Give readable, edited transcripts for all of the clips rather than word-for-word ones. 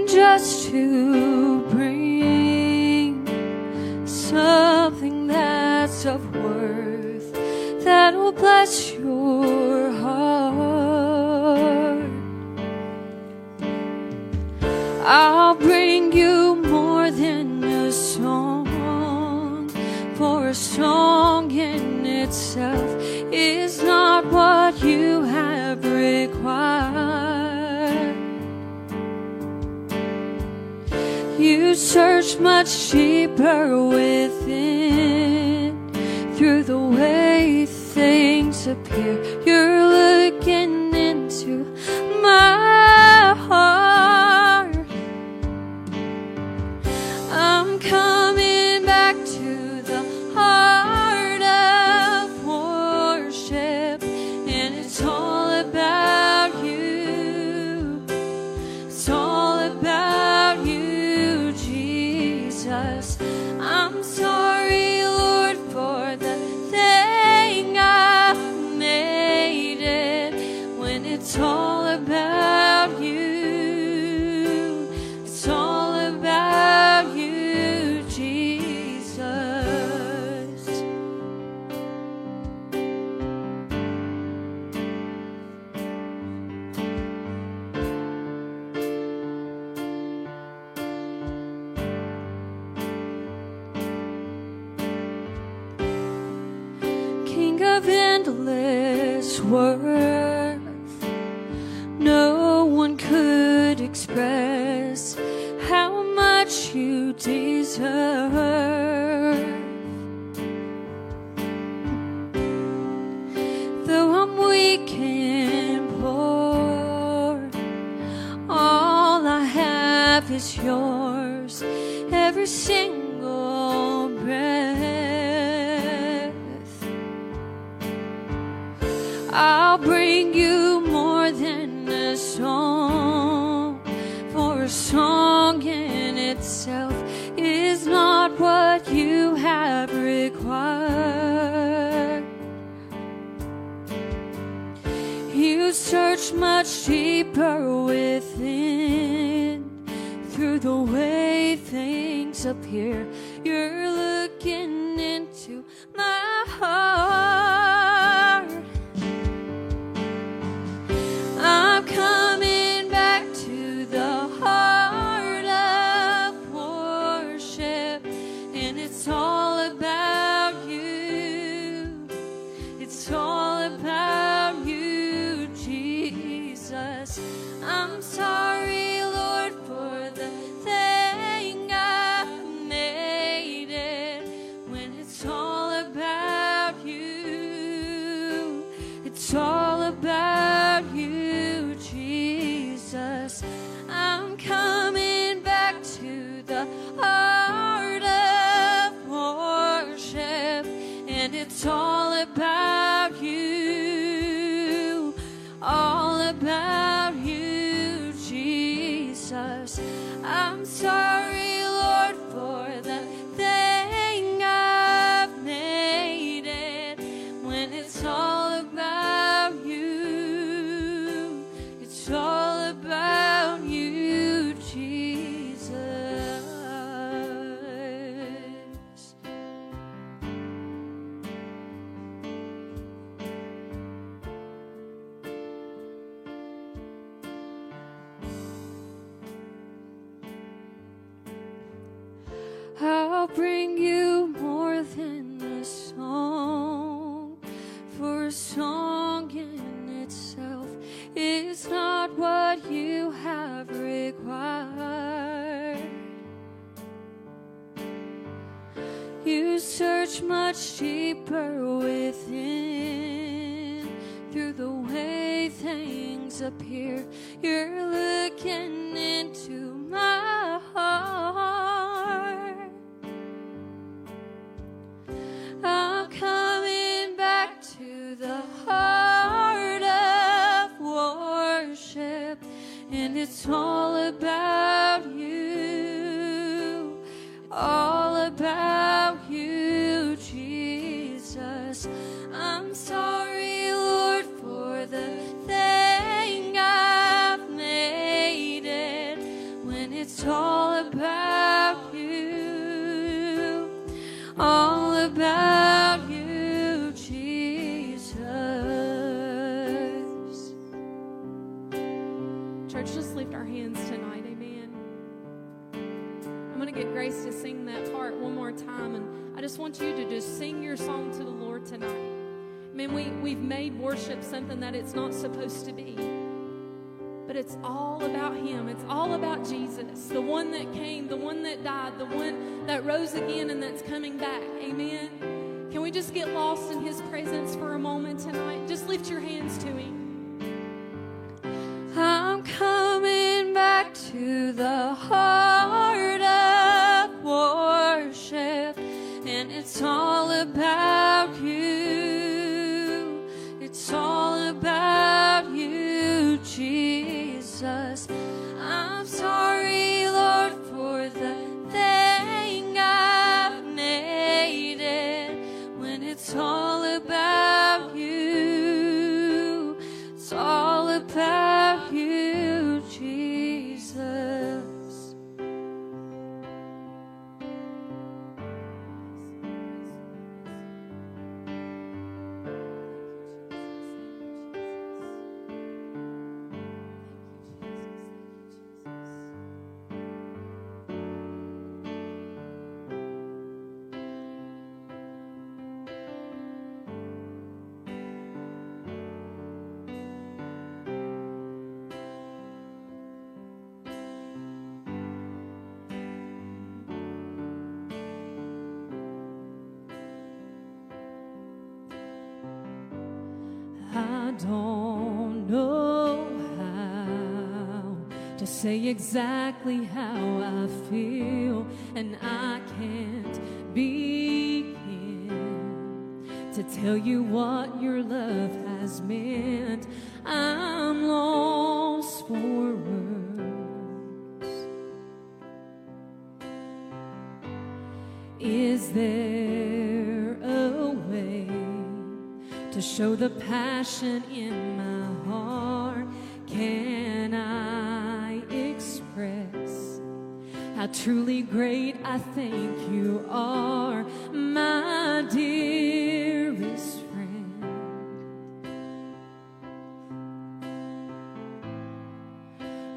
just to bring something that's of worth that will bless your heart. I'll bring you more than a song, for a song in itself is not what you have required. You search much deeper within, through the way things appear. You're looking into my heart. I'm coming back to the heart of worship, and it's all about you. It's all about you, Jesus. I'm sorry, Lord, for the thing I made it, when it's all about you. It's all about you, Jesus. King of endless worth, no one could express how much you deserve. Though I'm weak and poor, all I have is yours, every single breath. I'll bring you more than a song, for a song in itself is not what you have required. You search much deeper within, through the way things appear. You're looking into my heart. I'm coming back to the heart of worship, and it's all about you. It's all about you, Jesus. I'm sorry, Lord, for the thing I made it, when it's all about you. It's all about you, Jesus. I'm coming back to the heart of worship, and it's all about you. All about you, Jesus. I'm sorry, Lord, for the thing I've made it, when it's all about you. It's all about you, Jesus. I'll bring you more than a song, for a song in itself is not what you have required. You search much deeper within, through the way things appear. You're looking into my heart. I'm coming back to the heart of worship, and it's all about you. All about you, Jesus. I'm sorry, Lord, for the thing I've made it, when Church, just lift our hands tonight. Amen. I'm going to get Grace to sing that part one more time, and I just want you to just sing your song to the Lord tonight. Man, we've made worship something that it's not supposed to be. But it's all about Him. It's all about Jesus, the one that came, the one that died, the one that rose again and that's coming back. Amen. Can we just get lost in His presence for a moment tonight? Just lift your hands to Him. I'm coming back to the heart of worship, and it's all about you. It's all about you, Jesus. I'm sorry, Lord, for the thing I've needed. When it's all about you, it's all about you, Jesus. I don't know how to say exactly how I feel, and I can't begin to tell you what your love has meant. I'm lost for words. Is there a way to show the passion in my heart? Can I express how truly great I think you are, my dearest friend?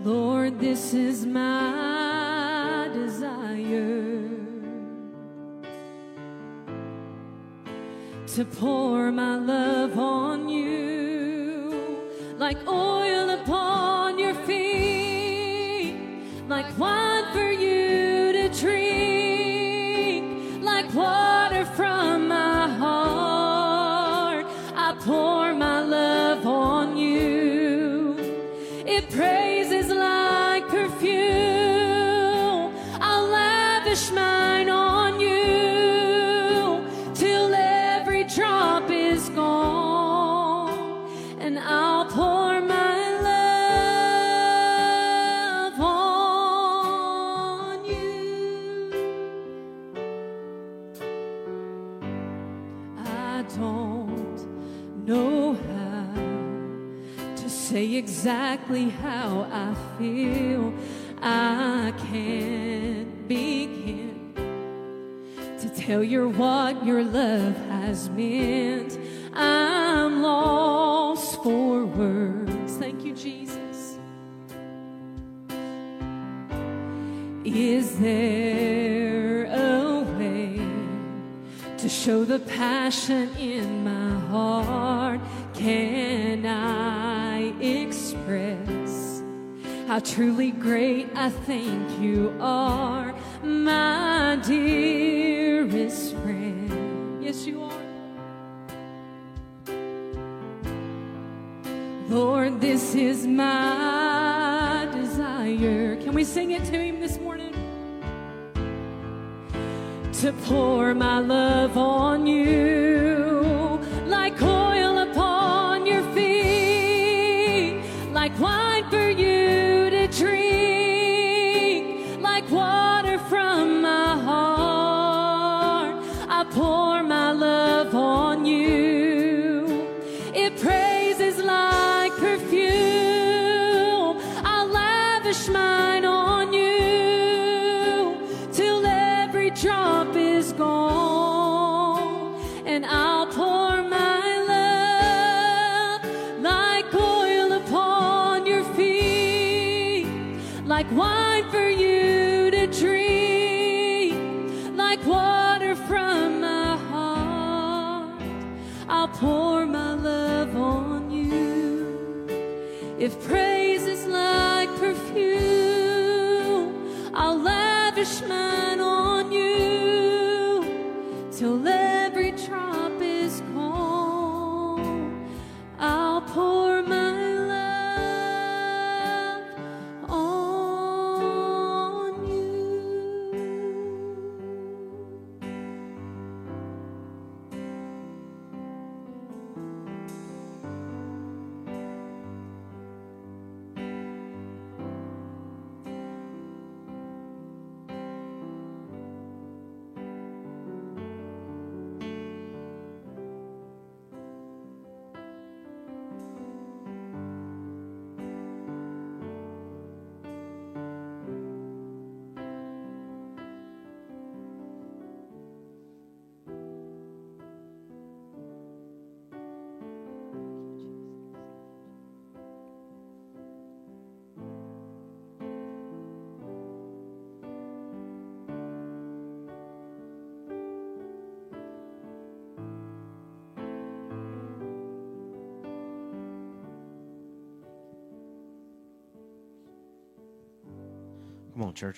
Lord, this is my desire, to pour my love on you, like oil upon your feet, like wine for you to drink, like water from my heart. I pour my love on you. It praises like perfume. I'll lavish mine on you till every drop is gone, and I'll pour my love on you. I don't know how to say exactly how I feel. I can't begin to tell you what your love has meant. I'm lost for words. Thank you, Jesus. Is there a way to show the passion in my heart? Can I express how truly great I think you are, my dearest friend? Yes, you are. Lord, this is my desire. Can we sing it to Him this morning? To pour my love on you, like oil upon your feet, like wine for you to drink, like water from my heart. I pour my love on you. It praises like perfume. I'll lavish mine on you till every drop is gone, and like wine for you to drink, like water from my heart. I'll pour my love on you. If praise is like perfume, I'll lavish mine on you till every drop is gone. I'll pour my love on you. Come on, church.